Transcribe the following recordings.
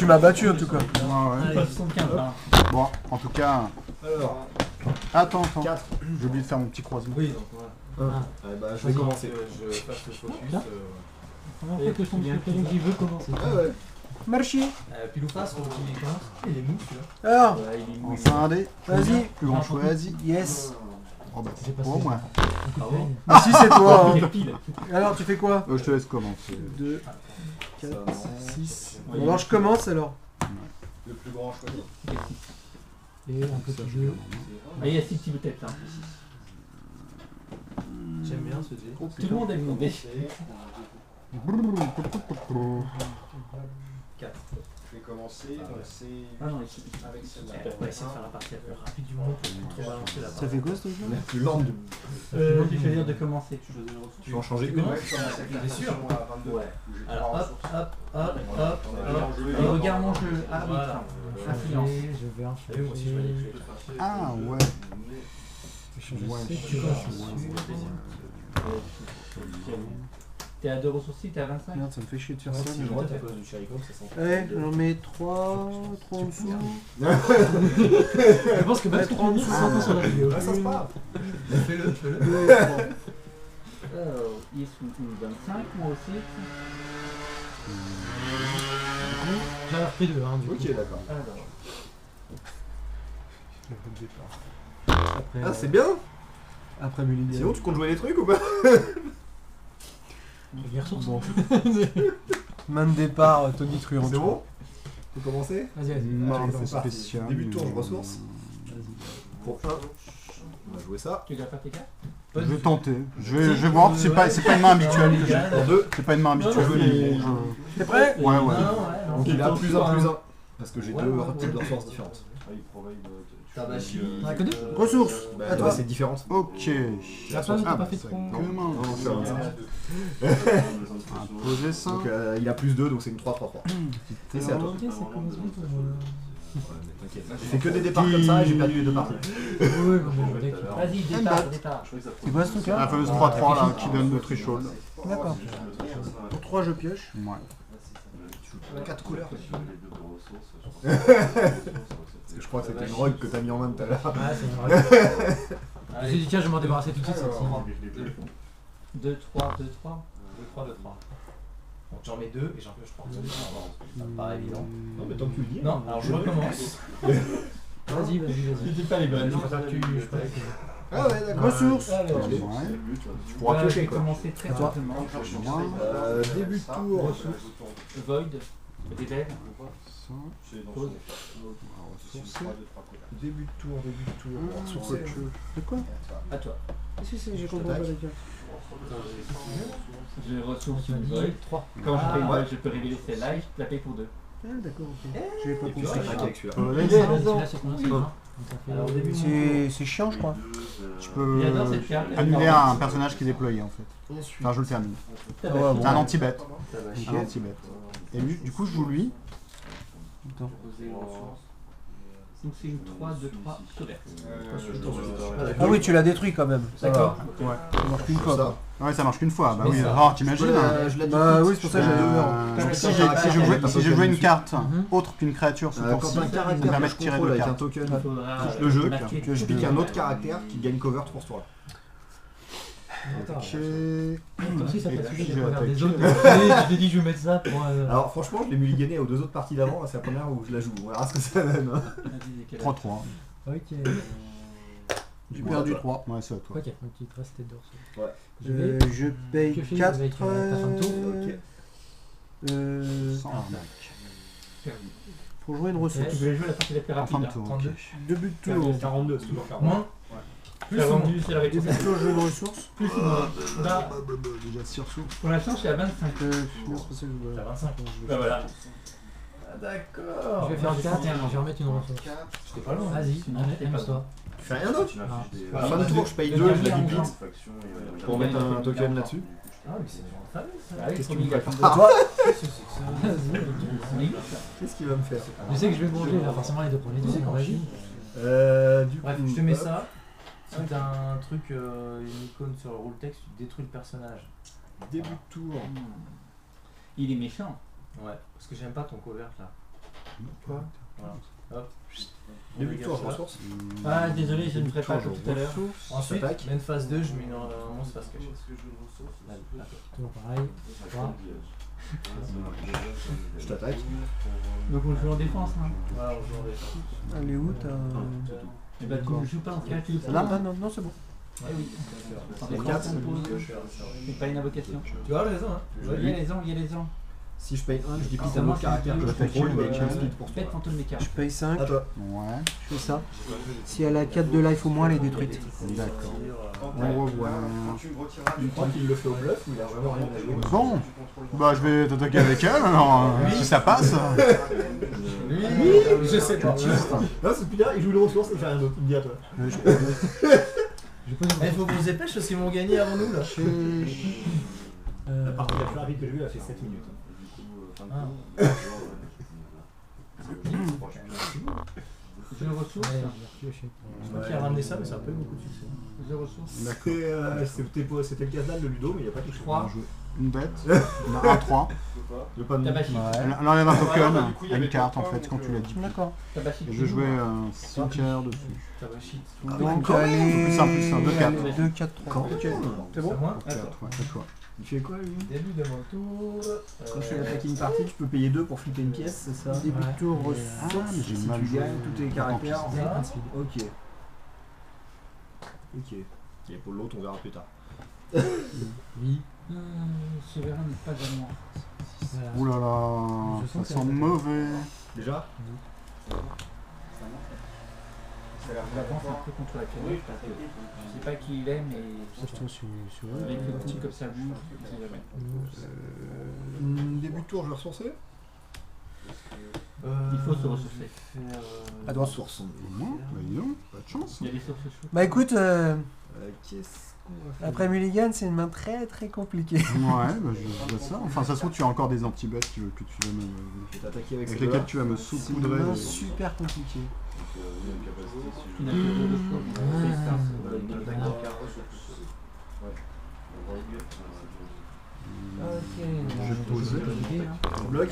tu m'as battu en tout cas. Ouais. Allez, 75 là. Bon, en tout cas... Alors, Attends. 4. J'ai oublié de faire mon petit croisement. Oui, donc voilà. Bah, je vais commencer. Je fasse le focus. Comment fait que son préféré qui veut commencer? Ah ouais. Merci. Pile ou face, faut qu'il commence. Il est mou celui-là. Alors, Ouais, il est mou. Enfin, un dé. vas-y. Plus grand choix, vas-y. Yes. Oh bah, J'ai passé. pour moi. Bravo. Mais si c'est toi. Il Hein. est pile. Alors, tu fais quoi? Je te laisse commencer. 2, Ça, 4, non. 6. Oui. Alors, je commence alors. Le plus grand choix. Et un petit jeu. Ah, il y a 6 petits têtes. Hein. J'aime bien ce dé. Tout le monde aime mon dé. 4. Je vais commencer. C'est Ah non, avec celle-là. on va essayer de faire la partie la plus rapide du monde pour trop balancer la Ça fait quoi ce truc-là? La plus lente du Tu choisir de commencer. Tu veux en changer une? Ouais, t'es sûr? Ouais. Alors hop. Et Et regarde mon jeu. Arbitre. Voilà. Influence. Je vais en Et moi aussi je vais aller tuer. Ah ouais. T'es à 2 ressources, t'es à 25. Merde, ça me fait chier de faire ça. Si je rote à cause du Cherry Coke, ça sent. Ouais, j'en mets 3 en dessous. Je pense que même 3 en dessous. sur la vidéo. Ouais, ça se passe. Fais-le. Il est sous 25, moi aussi. J'en ai repris 2, hein, du coup. Ok, d'accord. Alors. Après, Ah, c'est bien. après Mulligan. Sinon, tu comptes jouer les trucs ou pas? Les ressources. Bon. Main de départ, Tony Truant. C'est bon? Faut commencer? Vas-y. Non, c'est c'est parti. spécial. Début de tour, je ressource. Pour 1. On va jouer ça. Tu dois faire tes cartes? Je vais tenter. Je vais voir. C'est pas une main habituelle que j'ai. Pour 2. C'est pas une main habituelle. Non, Mais mais- bon, T'es prêt? Ouais. Donc il a plus 1, un. plus 1. Parce que j'ai Ouais, deux ouais, types de ouais. ressources différentes. Tabashi. T'en as que 2 Ressources. Bah, À toi. c'est différent. Ok. La femme, t'as Ah, pas fait ça trop. commence. Non, ça va. Poser ça. Donc il a plus 2, donc c'est une 3-3-3. Et c'est à toi. Ok, ça commence bien pour moi. T'inquiète. J'ai fait que des départs comme ça et j'ai perdu les deux parties. Oui, bon, vas-y, départ. C'est quoi ce truc La là? fameuse 3-3 là qui donne le threshold. D'accord. Pour 3, je pioche. Ouais. 4 couleurs. Parce que je crois que c'était une rogue que t'as mis en main tout à l'heure. Ah, c'est vrai. Je me suis dit, tiens, je vais m'en débarrasser tout de suite. 2, 3, 2, 3. 2, 3, 2, 3. Donc j'en mets 2 et j'en pioche 3. Ça me paraît évident. Non, mais tant que tu le dis. Non, alors je recommence. Vas-y. C'était pas les bonnes. Je préfère que tu. Ah ouais, d'accord. Ressources. Ok. Ouais. Tu pourras Je piocher vais quoi. commencer très rapidement. Début de tour. Void, Rebelle, Ça. pause. Début de tour. Ressources. C'est quoi? À toi. Si, j'ai compris pas les cartes. Je ressource Tu m'as une dit Void. 3. Quand je fais une ouais. Void, je peux révéler celle-là et je la paye pour 2. Ah, d'accord, ok. J'avais pas Et puis tu compris. attaques avec celui-là. Celui-là, c'est combien? C'est 20. Alors, au début, C'est chiant, je crois. Je peux J'adore cette carte. annuler un personnage qui est déployé en fait. Enfin, je le termine. Ah, Ouais, bah, bon. C'est un anti-bet. Ok. Un anti-bet. Et lui, du coup, je joue lui. Attends. Donc c'est une 3, 2, 3, sauverte. Ah oui, tu l'as détruit quand même. Ça D'accord. va. Ouais. Ça marche qu'une fois. Ça. quoi. Ouais, ça marche qu'une fois. Bah Mais oui, ça- alors t'imagines. hein. Bah oui, c'est pour ça que j'ai 2 heures. Si je jouais une carte Mhm. autre qu'une créature ce Quand tour-ci, un ça me caractère permet que de je tirer contrôle deux avec un cartes. token, Il faudra touche le jeu, marquer que je tous pique les un autre deux. caractère qui gagne cover pour ce tour-là. Attends. Ok. Toi aussi, ça Et t'a puis, suivi je de regarder attaque. des autres. Tu t'es dit, je vais mettre ça pour. Alors franchement, je l'ai mulligané aux 2 autres parties d'avant, c'est la première où je la joue. On verra ce que ça donne. hein. 3-3. Ok. J'ai perdu 3. Ouais, c'est à toi. Ok, donc il te reste tes deux ressources. Ouais. Je vais Je paye piocher 4. avec ta fin de tour. Sans arnaque. Pour jouer une ressource. Tu voulais jouer la partie la plus En fin rapide. de tour. 32. ok. Début de tour. 42, c'est toujours 42. Moins. Plus ou moins. C'est la Début réponse. de tour, je joue une ressource. Plus ou moins. Là, Déjà 6 ressources. pour l'instant, je suis à 25. Non, c'est pas ça que je veux. T'as 25. Bah voilà. Ah d'accord. Je vais faire 4 et je vais remettre une ressource. J'étais pas loin. Vas-y, amuse-toi. Tu fais rien d'autre. Ah. À la fin de tour, je paye 2, je la duplicite pour mettre un token là-dessus. Ah mais c'est genre fameux ça. Ah oui, Qu'est-ce c'est qu'il me fait obligatoire. Toi, C'est limite. qu'est-ce qu'il va me faire? Je sais que je vais manger là, forcément les deux premiers tours, on va vite. Du Bref, coup, je te mets hop. ça. Si t'as un truc, une icône sur le rule text, tu détruis le personnage. Début de tour. Il est méchant. Ouais, parce que j'aime pas ton cover là. Quoi? Hop. Début de tour, je ressource. Ah, désolé, je ne ferai pas Tour, comme tout à l'heure. Ensuite, Attaque. main phase 2, je mets un monstre face cachée. Toujours pareil. 3. Je t'attaque. Donc on joue en défense, hein. Voilà, on joue en défense. Elle est où ta... Et bah tu ne joues pas en cas, tu le Là, non, non, c'est bon. Eh oui. En C'est défense, 4. on pose. C'est pas une invocation. Tu vois raison, hein. Il y a les ans, il y a les ans. Si je paye 1, je dépite Ça un autre marche, caractère que je attaque contrôle, mais avec qui un me speed pour Faites toi. fantôme méca. Je paye 5, À toi. Ouais, je fais ça. Si elle a 4 de life au moins, elle est détruite. d'accord. Euh, On revoit. Tu crois qu'il le fait au bluff ou il a vraiment rien à jouer? Bon, bah je vais t'attaquer avec elle, alors si ça passe. Lui, je sais pas. Non, c'est plus là, il joue une ressource et fait rien d'autre. Il me dit à toi. Il faut qu'on se dépêche parce qu'ils vont gagner avant nous là. La partie la plus rapide que j'ai vue, elle a fait 7 minutes. Jeu ressources. Je crois qu'il a ramené ça, mais ça a pas eu beaucoup de succès. Jeu ressources. C'était le Casdal de Ludo, mais il n'y a pas touché. 3. Une bête, un 3. Le pas de Tabashi. Alors il y a un token, une carte en fait, quand tu l'as dit. D'accord. Tabashi. Et je jouais un cimetière dessus. Ça va shit. Donc quand elle même, est... plus simple, plus simple, 2-4. 2, 4, 3. Ok. C'est bon? C'est moi. 4, ouais, c'est toi. Il fait quoi lui? Début de mon tour. Quand je fais attaquer une partie, tu peux payer 2 pour flipper une pièce, c'est ça? Début de tour, Ah, mais j'ai Si mal tu joué. gagnes tous tes caractères, Tant pis. ok. Ok. Et pour l'autre, on verra plus tard. Oui. Souverain n'est pas à moi. Voilà. Ouh là là, Je sens ça que sent ça- mauvais. Déjà? Je la pense un peu contre la canette parce que je sais pas qui il est, mais avec le coup comme ça bouge, on sait jamais. Début de tour, je vais ressourcer? Il faut se ressourcer. À droite. Ressourçons. Moi, bah dis donc, pas de chance. Il y a des sources chaudes. Bah écoute, Qu'est-ce qu'on va faire? après Mulligan, c'est une main très très compliquée. Ouais, bah je vois ça. Enfin, ça se trouve, tu as encore des antibêtes que tu vas me... Je vais t'attaquer avec avec ces lesquels deux-là. tu vas me C'est une saupoudrer. main super compliquée. Tu n'as que deux de fois, mais c'est ça, Je vais poser. Je bloque.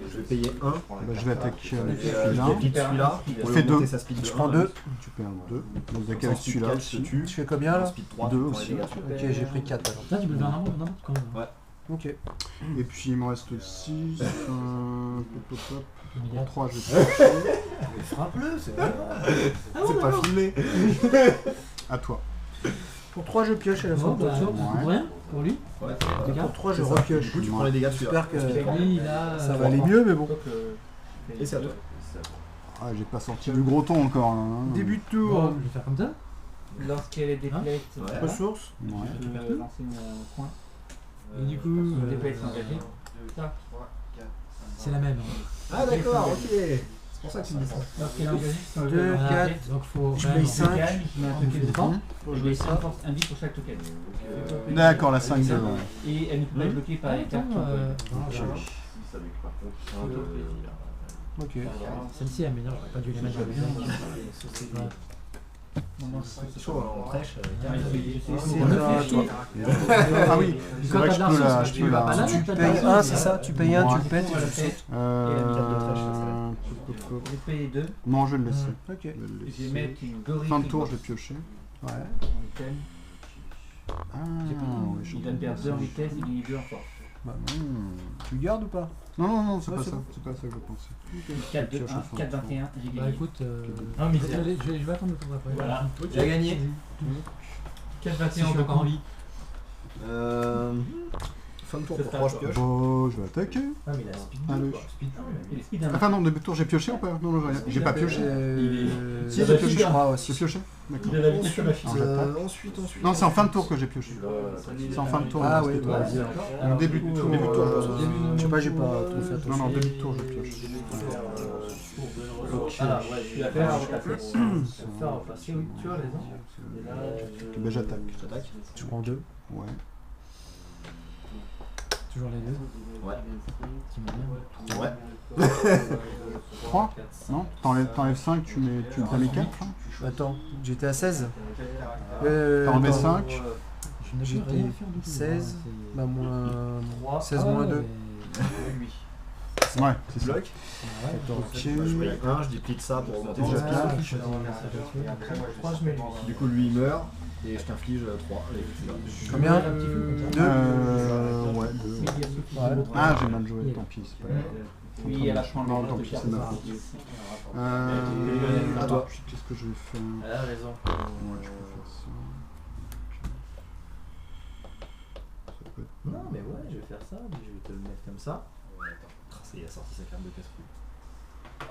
Je vais payer 1. Bah, je vais attaquer avec Je celui-là. dépite celui-là. Pour Fais lui augmenter deux. sa speed de Je prends 1. 2. Tu perds 2. Donc attaquer avec celui-là je aussi. tue. Je fais combien là? Speed 3. Deux tu prends les aussi. dégâts. Ok, j'ai pris 4 alors. Là, tu peux le faire n'importe quand même. Ok. Et puis il me reste 6. Pour 3, je vais Mais frappe-le, c'est pas C'est pas filmé. À toi. Pour 3, je pioche à la fin. Bon, bah, Ouais. pour rien, pour lui. Ouais. Et pour 3, je C'est ça. repioche. Du coup, tu prends les dégâts de celui-là. J'espère que Lui, il a. ça va aller mieux, mais bon. Et c'est à toi. Ah, j'ai pas sorti du gros ton encore là. hein. Début de Bon, tour. je vais faire comme ça. Lorsqu'elle est déplate, Ouais. Ressources. Ouais. je peux lancer une coin. Et du coup, Le déplate s'engager. Ça. c'est la même. Ah d'accord, ok. C'est pour ça que tu me dis ça. Lorsqu'elle est engagée, c'est Deux, engagé. quatre. Donc faut. Je paye 5. Je mets un token dedans. Pour Je jouer mets ça. un bit pour chaque token. D'accord, la 5 de. Ouais. Et elle ne peut pas être bloquée par les cartes. Ok. Celle-ci est meilleure, j'aurais pas dû les mettre C'est chaud, hein, on trèche. Ah oui, c'est vrai que je peux la. Je peux la... Tu payes 1, c'est ça? Tu payes 1, tu le pètes et tu le sautes. Je vais payer 2. Non, je vais le laisser. Ok. Je vais le Je vais laisser. mettre une gorille. Fin de tour, je vais piocher. Ouais. Ah, ouais, je Il va perdre 2 en vitesse et gagner 2 en force. Tu gardes ou pas? Non, non, non, c'est Ouais, pas c'est ça. bon. C'est pas ça que je pensais. 4, 2, Pioche 1, au fond. 4, 21, j'ai Bah gagné. écoute, Un misère. je vais attendre le tour d'après. Voilà. Tu as gagné. 4, Si je 21, suis encore en vie. Fin de tour C'est pour ça, 3, je quoi. pioche. Bon, je vais attaquer. Ah, mais il a speed Allez. 2 quoi. Speed 1, Il est speed d'un Enfin, non, début de tour, j'ai pioché ou pas? Non, non, j'ai pas pioché. Si, j'ai j'ai pioché, pioché, je crois J'ai aussi. pioché? D'accord. Il a la vitesse de la fille. Ensuite. Non, c'est en fin de tour que j'ai pioché. C'est en fin de tour. Ah il oui, reste bah, trois. vas-y. Donc, début de tour. début de tour, Je sais pas, j'ai pas trop fait attention. Non, non, début de tour, je pioche. Ah, ouais, je suis à faire avec la fesse. Tu vois, les Ben, j'attaque. Je t'attaque. Je prends 2. Ouais. Toujours les deux. Ouais. Qui m'ont bien. Ouais. 3? Non? T'enlèves 5, tu t'as mis 4? Attends, j'étais à 16. T'as enlevé attends. 5? Je n'ai J'étais rien à faire du tout. 16. C'est- Bah moins... 16 Ah, moins ouais, 2. mais- Ouais, c'est ça. Bloc. Ok. Je paye 1, je déplie ça pour augmenter le Là, chapitre. je choisis un personnage. Après, 3, je mets lui. Du coup, lui il meurt et je t'inflige 3. Combien Un petit peu comme ça. Ouais, 2. Oui, il y a ceux qui jouent. Ah, j'ai mal joué, tant pis. C'est pas grave. Oui, elle apprend Non, les tant cartes de pis, cartes. c'est ma faute. À toi. Qu'est-ce que je vais faire? Elle a raison. Ouais, je peux faire ça. Ça peut être pas Non, mais ouais, je vais faire ça. Je vais te le mettre comme ça. Il a sorti sa carte de casse-couille.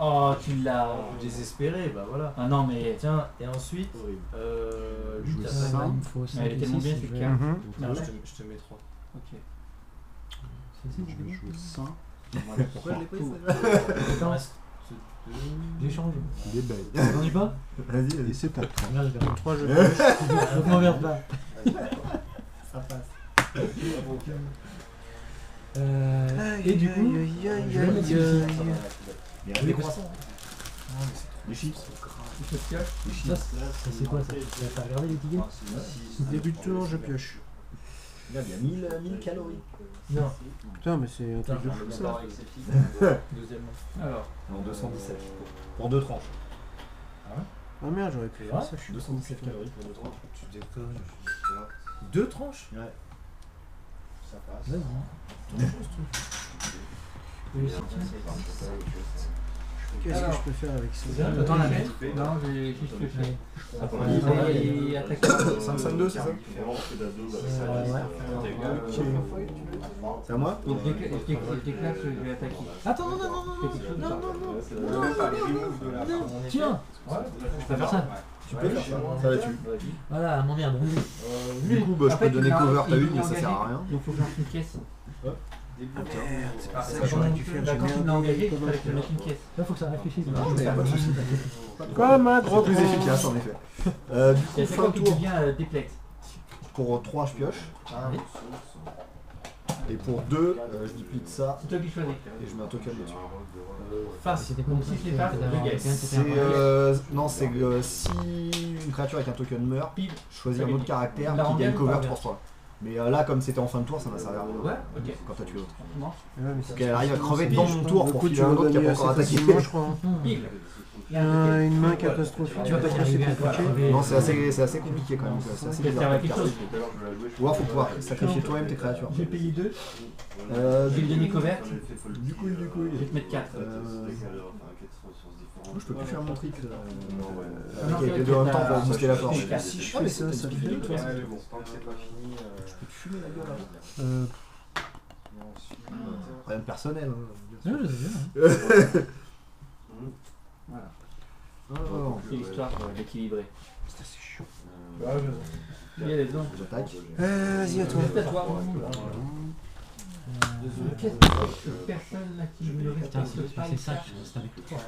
Oh, tu l'as. Désespéré, bah voilà. Ah non, mais. Tiens, et ensuite, lui, Jouer t'as ça. pas. Il me faut Mais elle est tellement bien cette carte. Mhm. Ah ouais. Je te mets 3. Ok. Je vais jouer ça. Pourquoi je l'ai pris Il t'en reste 2. J'échange. Il est belle. On y va? Vas-y, Et vas-y. c'est à toi. Là, je vais. 3 jeux. Je m'emmerde pas. Ça passe. Et du coup, je vais mettre celui-ci. Il y a des croissants. Les chips. Je pioche. Les chips. Ça c'est quoi ça? T'as regardé les tickets? Début de tour, je pioche. Regarde, il y a 1000 calories. Non. Putain, mais c'est un truc de fou ça. Deuxièmement. Alors, Non, 217. Pour 2 tranches. Ah merde, j'aurais pu faire ça. Je suis 217 calories pour 2 tranches. Tu déconnes. 2 tranches? Ouais. Ça passe. Vas-y. Qu'est-ce que je peux faire avec ça? J'attends la mettre. Non, j'ai juste pioché. Et attaquer. 5-5-2, c'est ça C'est à moi Je déclare que je vais attaquer. Attends, non, tiens, je peux faire ça. Tu peux faire ça. Ça la tue. Voilà, elle m'emmerde. Du coup, bah, je peux te donner cover ta une, mais ça sert à rien. Donc faut que j'en une caisse. C'est pas ça Quand que j'aurais dû faire. J'ai tu mis l'as un engagé, il fallait que je mette une caisse. Là, faut que ça réfléchisse. Pas de soucis. comme un gros Plus con. efficace en effet. Du Et coup, c'est fin quoi de qui tour. devient déplex. Pour 3, je pioche. Oui. Et pour 2, je déplie ça C'est toi qui choisis. et je mets un token dessus. Face. Donc si c'est face, je gagne. C'est non, c'est si une créature avec un token meurt, Pile. choisis un autre caractère La qui gagne rengaine ou cover pas 3 fois. Mais là, comme c'était en fin de tour, ça n'a servi à rien. Ouais, ok. Quand t'as tué l'autre. Non. Ouais, mais Donc elle arrive à crever devant mon tour pour coup, filer un autre qui a pas encore attaqué. je crois. Pile. Une main catastrophique. Tu vas pas y arriver à crever. Non, c'est assez compliqué quand même. C'est assez Ça bizarre. sert à quelque chose. Ou alors faut pouvoir sacrifier toi-même tes créatures. J'ai payé 2. Euh, Je vais lui donner cover. Du coup, Je vais te mettre 4. je peux plus faire mon trick. Non, Avec les deux en même temps pour booster la force. Si je Ah, mais fais ça, ça fait toi. Je peux te fumer la gueule là. Rien de personnel. Hein, bien sûr. Voilà. Alors, C'est l'histoire d'équilibrer. C'est assez chiant. Il y a les dents. j'attaque. Vas-y, à toi. C'est à toi. Qu'est-ce que personne là qui me respecte pas les sacs, je reste avec toi.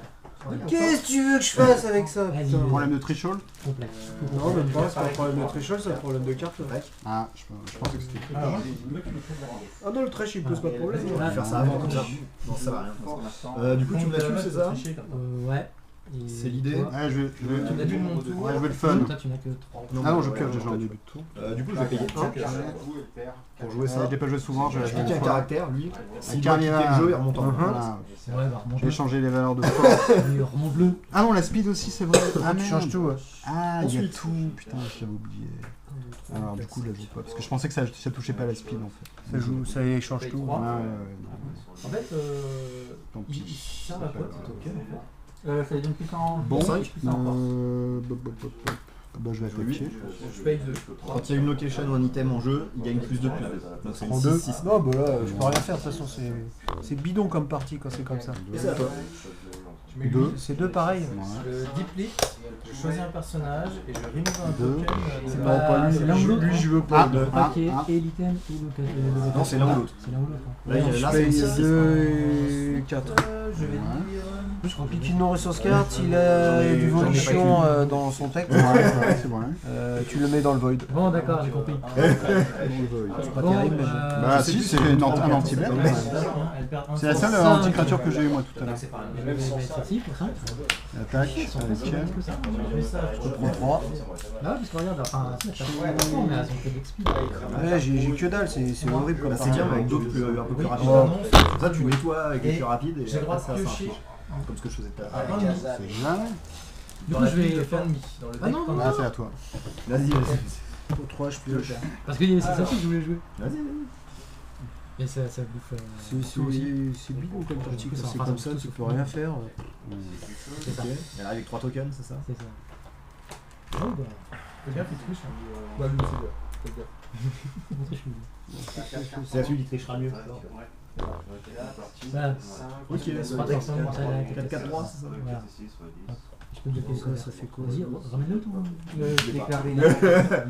Qu'est-ce que tu veux que je fasse avec ça? Allez. Putain. Problème de threshold? Complet. Non, même pas, c'est pas un problème de threshold, c'est un problème de carte. Là. Ah, je pensais que c'était. Ah non, le trash il pose pas de problème. On va faire ça avant comme ça. Non, ça va rien. Du coup, tu me la tues, c'est ça? Ouais. C'est l'idée. Ouais, je vais. Au début de mon tour. Ouais, je veux le fun. Toi, tu n'as que 3. Ah non, je pioche déjà au début de tour. Du coup, je vais payer 1 pour jouer ça. Je l'ai pas joué souvent, je vais Je la clique jouer un une fois. caractère, lui. S'il Un doit quitter carnival. le jeu, il remonte en haut. Voilà. Ouais, bah Je remonte vais changer les valeurs de force. le remonte bleu. Ah non, la speed aussi, c'est vrai. Ah, Tu changes merde. tout. Ouais. Ah, il y a Ensuite. tout. Putain, je l'avais oublié. Alors, du coup, là, je joue pas. Parce que je pensais que ça touchait pas à la speed en fait. Ça joue, ça échange tout. Ouais, ouais, ouais. En fait, Tant il pis. sert à quoi ce token en fait? Ça lui donne plus en Bon, 5. bah, je vais attaquer. Je paye 2. Quand il y a une location ou un item en jeu, il gagne plus de plus. Donc c'est une 32. 6-6. Non, bah là, je peux rien faire. De toute façon, c'est bidon comme partie quand c'est comme ça. Et c'est à toi. Je mets Deux. C'est deux pareils. Ouais. Je déplie, je choisis un personnage et je remove un Deux. token. C'est de- pas lui. c'est l'un ou l'autre. Lui, je veux pas. Ah, Le- ah, Paquet ah. et l'item ou le Non, c'est l'un ou l'autre. C'est l'un ou l'autre. Là, Je là paye c'est 6-6. 2 et 4. je vais Ouais. dire. Plus qu'on pique une non-ressource carte, il a Et du j'en ai pas volition dans son texte. Ouais, c'est vrai. Tu le mets dans le void. Bon, d'accord, j'ai compris. C'est pas Bon, terrible, mais bon. Bah si, c'est un anti-bet. C'est la seule anti-créature que j'ai eu moi tout à l'heure. C'est pareil. Je vais mettre ici pour ça. Attaque avec Je prends 3. Bah ouais, parce que regarde, enfin, si, t'as pas mais elles ont fait de l'expi. Ouais, j'ai que dalle, c'est horrible comme Bah, ça. c'est bien, mais avec d'autres un peu plus Oui, rapides. j'ai Comme ça, tu nettoies avec les plus rapides et J'ai le droit après, de ça piocher. simplifie. Comme ce que je faisais tout à l'heure. C'est bien. Du Dans coup, la je vais pile de faire. Fanmi, dans le Ah deck non, Fanmi. Ah, c'est à toi. Vas-y, vas-y. Pour 3, je pioche. Parce que c'est ça que je voulais jouer. Vas-y, Et ça bouffe. C'est bidon comme tactique, C'est c'est comme ça, tu peux rien faire. C'est ça. Ok. Elle arrive avec 3 tokens, c'est ça? C'est ça. Oh bah. Fais gaffe, il triche. Bah, lui, c'est bien. Fais gaffe. C'est celui qui trichera mieux. Voilà. Ok, C'est pas forcément ça, là. 4-4-3, c'est ça? Voilà. Je peux te bloquer ça. Ça fait quoi? Vas-y, ramène-le tout. Je déclare les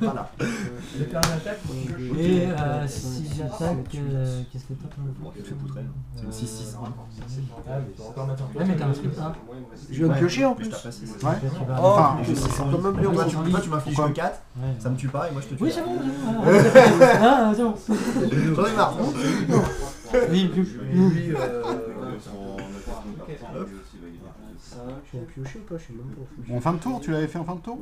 Voilà. Je déclare une attaque. Et si j'attaque, qu'est-ce que t'as comme Je fais poutrer. C'est une 6-6. Ah, mais tu vas encore mettre un Ouais, mais t'as un script, hein. Je viens de piocher en Mais plus. je tape pas 6. Ouais. Tu vas- Oh, Enfin, c'est quand même bien. Toi, tu m'infliges que 4, Ouais. ça me tue pas et moi je te tue. Oui, c'est bon, c'est bon. Ah, c'est bon. J'en ai marre. Oui, plus. Lui, Je viens de piocher ou pas? Je suis même pas. En fin de tour, tu l'avais fait en fin de tour?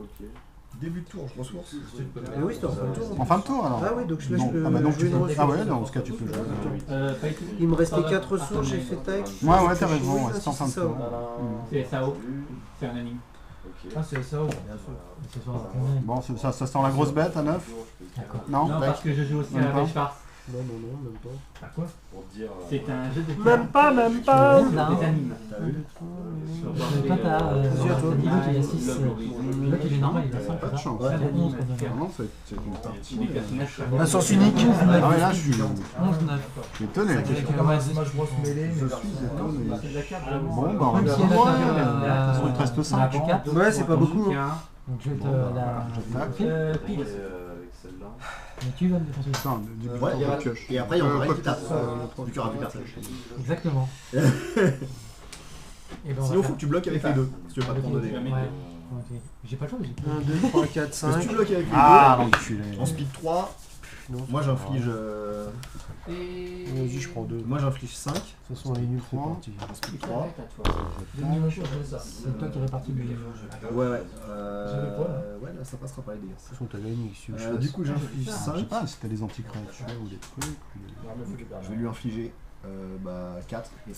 Début de tour, je ressource. Eh oui, c'était en fin de tour. En fin de tour alors? Ah oui, donc là, je Non. peux Ah bah donc jouer tu une peux. ressource. Ah ouais, dans ce cas tu peux jouer. pas du tout. Il me restait 4 ressources, j'ai fait tac. Ouais, ouais, t'as raison, ouais, c'est en fin de ça. tour. C'est SAO. C'est un anime. Ah, c'est ça, bien sûr. Ce soir, combien? Bon, ça sent la grosse bête à 9? D'accord. Non? Non, parce que je joue aussi Même à pas. la farce. Non, même pas. À quoi C'est un jeu de Même pas. Là, des animes. toi, t'as Vas-y, à toi. niveau qui a 6. L'autre, il est normal, il a 5. Pas de chance. Ça fait 11 qu'on a. Vraiment, c'est une partie. Des personnages. Un sens unique. Ah ouais, là, je suis 11, 9. étonné. Avec ouais, Smash Bros mêlée, Je mais suis étonné. C'est de la carte. Bon, bah, on Même si va elle voir. a Il te reste 5. 4. Ouais, c'est pas beaucoup. Hein. Donc je vais te Bon, bah, la. j'attaque. Pile. Mais tu vas me défoncer. Putain, début de Ouais, tour, je pioche. et après il y en aura pas une de qui tape. pioche. Vu qu'il y aura plus personne. Exactement. Et ben, on Sinon, va faut que tu bloques avec les deux. Si tu veux pas te prendre de dégâts. Ouais. Ok. J'ai pas le choix, mais j'ai 1, 2, 3, 4, Si 5. tu bloques avec les Ah, deux, l'enculé. en speed 3, moi j'inflige. Vas-y, je prends 2. De Moi j'inflige 5 toute façon, elle est nulle, c'est parti. en speed 3. C'est toi qui répartis le Ouais, ouais. Ouais, là ça passera pas les dégâts. De toute façon, t'as gagné. Si tu veux, Du coup, j'inflige Je sais 5. pas si t'as des anti-créatures ou des trucs. Je vais lui infliger 4 et 1.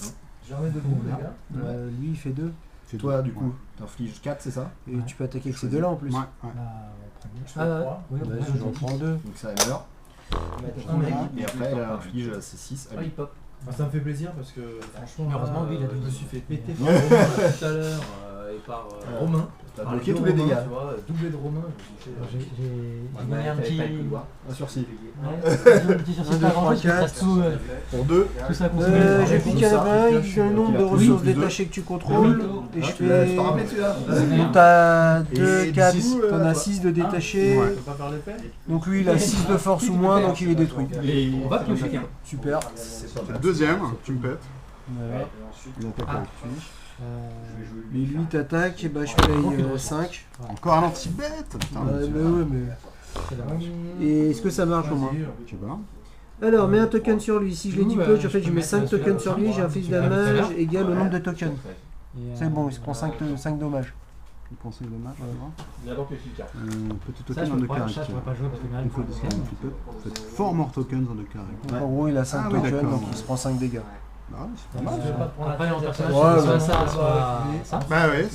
j'en ai de bons, les gars. Lui, il fait 2. C'est Toi, du coup, t'infliges 4, c'est ça? Et tu peux attaquer avec ces deux-là en plus. Ouais, ouais. Bah, on prend Je fais Ah, trois. oui, Vas-y, j'en prends 2. Donc ça elle meurt. Et après, elle inflige ses 6 à lui. pop. Enfin, ça me fait plaisir parce que franchement, Heureusement, lui, il a je me doublé. suis fait péter par Romain tout à l'heure et par Romain. T'as Par bloqué deux tous les Romains, dégâts. Tu vois, doublé de Romain. J'ai gagné un petit. Un sursis. Ouais, j'ai un petit sursis 1, 2, pas 3, grand chose, 4. reste tout, Pour 2. tout ça consommé. J'ai piqué à la main, il fait le nombre de ressources Oui. détachées que tu contrôles. Et je Tu t'en fais. rappelais celui-là? Donc t'as 2, Et 4, six, t'en as toi. 6 de détachés. Ouais. Tu peux pas faire l'effet? Donc lui, il a 6 de force ou moins, donc il est détruit. On va piocher. Super. C'est le deuxième, tu me pètes. Ouais. Il attaque avec lui. Mais lui, t'attaques, et bah je paye 5. Encore un anti-bête. Putain, Ouais, mais. Et est-ce que ça marche au moins? je sais pas. Alors, mets un token sur lui. Si je l'ai diploid, en fait, je mets 5 tokens sur lui, j'ai un fixe damage égal au nombre de tokens. C'est bon, il se prend 5 dommages. Il prend 5 dommages, tu vois. D'abord piocher une carte. Petit Ça, je token en 2 pourrais pas caractères. jouer parce que Miral, Il faut descendre un petit peu. Faites fort more tokens en 2 caractères. En gros, il a 5 Ah oui, tokens, d'accord. donc il se prend 5 dégâts. Bah ouais, c'est pas mal. Je vais pas te prendre la Après, en tête, personnage, Ouais, soit ouais. ça, soit ça. Bah ouais,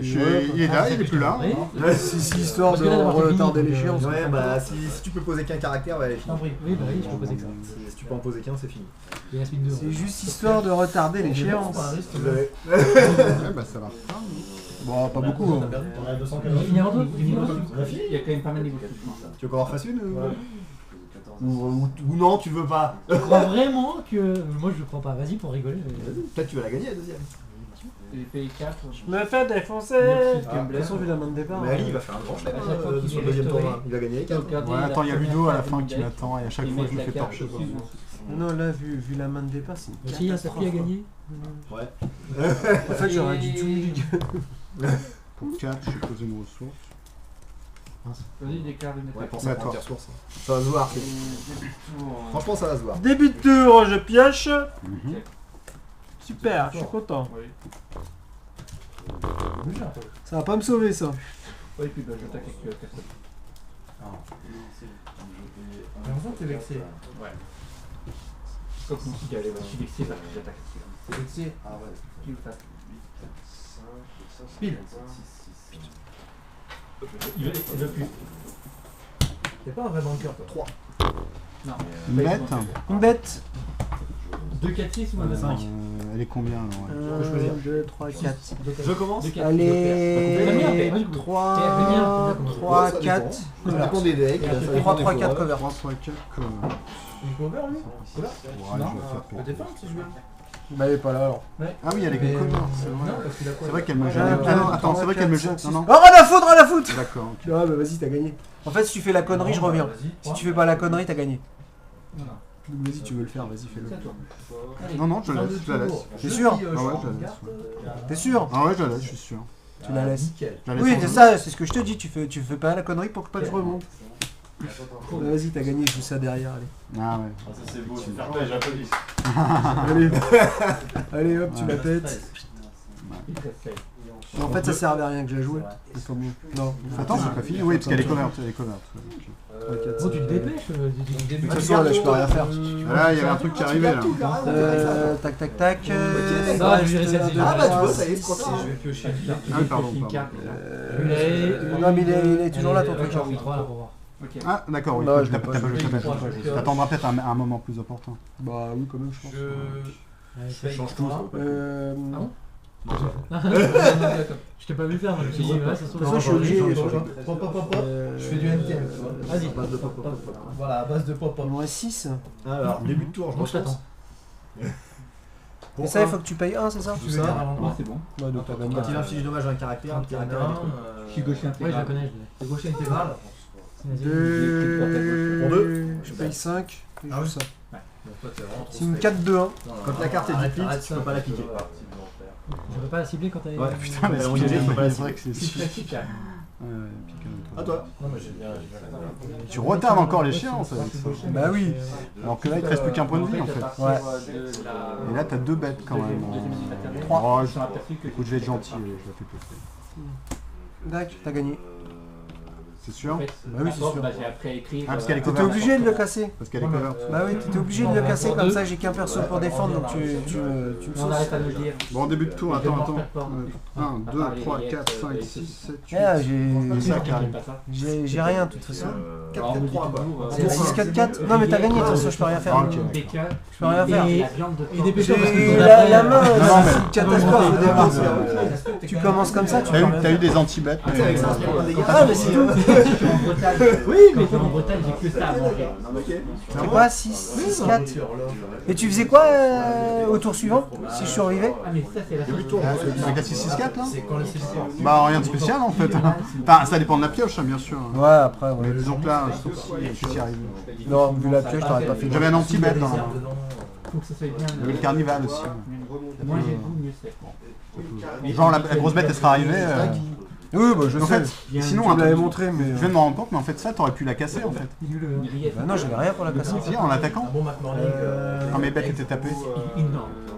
il est là, il est plus là. Oui. C'est histoire Parce de que là, d'avoir retarder fini, l'échéance. Ouais, bah si tu peux poser qu'un caractère, bah elle est Je finie. t'en prie. Oui, bah oui, je peux poser que ça. Si tu peux en poser qu'un, c'est fini. Il y a un speed 2. C'est juste histoire de retarder l'échéance. Vous avez. Ouais, bah ça va. Bon, pas beaucoup. Hein. On a 200 Il finit avant toi. Il finit avant toi. Il y a quand même pas mal négociations. Tu veux qu'on en fasse une ou non, tu veux pas? Je crois vraiment que. Moi, je crois pas. Vas-y pour rigoler. Peut-être tu vas la gagner la deuxième. J'ai payé 4. Me fais défoncer. Merci, De toute façon, vu la main de départ. Mais Ali, il va faire un grand chelem À chaque fois qu'il sur est le deuxième restauré. tournoi. Il va gagner les 4. Ouais, attends, il y a Ludo à la fin qui m'attend et à chaque fois je me fais torcher. Non, là, vu la main de départ, c'est une Aussi, il y a Safi à catastrophe. gagner. Ouais. En fait, j'aurais dit tout ligue. Pour 4, je vais poser une ressource. Vas-y, déclare une Ouais, attaque. pensez à toi. Ça va se voir. Franchement, ça va se voir. Début de tour, je pioche. Mhm. Super, je suis content. Oui. Ça va pas me sauver ça. Oui, puis bah, j'attaque avec personne. J'ai l'impression que t'es vexé. Ouais. Comme si j'allais, je suis vexé parce que j'attaque. T'es vexé. Ah ouais. Qui ou face Pile. Il veut plus. T'es pas un vrai banqueur, toi. Non. Une bête. Une bête. 2, 4, 6 ou 1, 2, 5 Elle est combien alors? 1, 2, 3, 4. Je commence. Allez, 3, 3, 4. Ça dépend des decks. 3, 3, 4 cover. 3, 3, 4, cover. Il est cover, lui. Cover. Ouais, je vais faire On péter. défend si je veux. Bah, elle est pas là alors. Ah oui, elle est cover, c'est vrai. Non, parce qu'il a quoi C'est vrai qu'elle me Ah, gêne. Ah non, quatre, attends, c'est vrai qu'elle me cinq, gêne. Non, non. Oh, rien à foutre, rien à foutre. D'accord, ok. Ah bah vas-y, t'as gagné. En fait, si tu fais la connerie, je reviens. Si tu fais pas la connerie, t'as gagné. Vas-y, tu veux le faire, vas-y, fais-le. Non, non, je la laisse. Je la laisse. T'es sûr? Ah ouais, je la laisse. Ouais. T'es sûr? Ah ouais, je la laisse, je suis sûr. Tu la laisses. Nickel. Je la laisse Oui, en c'est jeu. ça, c'est ce que je te dis. Tu fais pas la connerie pour que pas que je remonte. Bah, vas-y, t'as gagné, je joue ça derrière, allez. Ah ouais. Ça c'est beau, c'est fair play, j'applaudis. Allez, allez hop, tu la pètes. Il te fait. Mais en fait, ça servait à rien que je la joué. Il faut mieux. Non, Attends, j'ai pas fini. Oui, parce qu'elle est cover. Elle est cover. Oh, tu te dépêches De toute façon, là, je peux rien faire. Là, il y avait un truc qui arrivait là. Tac, tac, tac. Ça, je vais rester reste assis. deux, Ah bah tu trois, vois, ça y est, c'est Si je vais piocher une carte. Ah oui, pardon, Une pardon. carte. Non, mais il est toujours là, ton truc. Oui, 3 là pour voir. Ok. Ah, d'accord, oui. Non, je T'as l'ai pas pas joué ta bête. T'attendras peut-être un moment plus important. Bah oui, quand même, je pense. Je change tout. Je t'ai pas vu faire, moi je me suis dit, ouais, ça se trouve. De toute façon, je suis obligé. Pop, pop, pop, pop. Je fais du NTM. Vas-y. Base de pop, pop, pop. Voilà, à base de pop, pop. Moins 6. Alors, début de tour, je Moi je t'attends. Et ça, il faut que tu payes 1, c'est ça? Tu veux dire avant Ah, c'est bon. Ouais, donc t'as gagné. Quand il inflige dommage à un caractère, un petit intérêt. Je suis gaucher Ouais, je la intégral. connais, je l'ai. C'est gaucher intégral. Vas-y. 2. Pour deux. Je paye 5. Et je Ah joue oui. ça. Donc toi, t'es vraiment trop C'est une steak. 4 2 1. Quand la carte est Arrête, duplicate, arrête tu ça. peux pas la piquer. Je peux pas la cibler quand elle est. Ouais, Putain, mais on c'est y est, faut pas la vrai que c'est. C'est très efficace. Ouais, pique un À autre. toi. Non, mais j'ai bien. Tu retardes encore l'échéance avec ça. Bah oui. Alors que là, il te reste plus qu'un point de vie en fait. Ouais. Et là, t'as 2 bêtes quand même. Trois. Oh, écoute, je vais être gentil, je la fais péter. Dac, t'as gagné. C'est sûr? Bah oui, c'est sûr. Bah, j'ai après écrit. Ah, parce qu'elle est T'étais cover. obligé de le casser. Parce qu'elle est cover. Bah oui, t'étais obligé de le casser, comme ça j'ai qu'un perso pour défendre, donc tu me On sauces. arrête à me dire. Bon, début de tour, attends. 1, 2, 3, 4, 5, 6, 7, 8. Eh, Ça qui arrive. j'ai rien de toute façon. 4-4-3 quoi. C'est 6-4-4. Non mais t'as gagné, de toute façon je peux rien faire. Ah, ok. Je peux rien faire. Et dépêche-toi parce que J'ai ton la après, main, non, c'est une catastrophe au départ. Tu commences comme ça, tu peux rien T'as eu faire. des anti-bêtes. Tu sais, avec ça, c'est pas un dégât. Ah mais c'est tout. Oui, mais comme en Bretagne, j'ai que ça à manger. C'est quoi 6-4. Et tu faisais quoi au tour suivant, si je survivais? Ah, mais ça, c'est la Début de tour, Avec la 6-6-4 là? C'est quand le CC. Bah rien de spécial en fait. Enfin ça dépend de la pioche hein, bien sûr. Ouais, après, Mais ouais. disons que là, sauf si tu y arrives. Non, vu la pioche, t'aurais pas fait. J'avais un anti-bête Dedans. hein. Faut que ça soit bien. Il y avait le carnival aussi. Moins j'ai tout, mieux c'est. Genre la grosse bête elle sera arrivée. Oui, bah je En sais. fait, sinon Tu me l'avais attends, montré, mais. je viens de me rendre compte mais en fait ça t'aurais pu la casser en fait. Bah non, j'avais rien pour la casser. Si en l'attaquant. Un bon McMorning. Quand mes bêtes étaient tapées,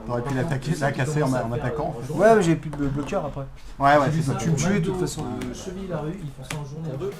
t'aurais pu la casser en attaquant. En fait. Ouais, mais j'ai plus de bloqueur après. Ouais ouais c'est ça. Tu me tuais de toute façon. Cheville la rue, ils font ça en journée.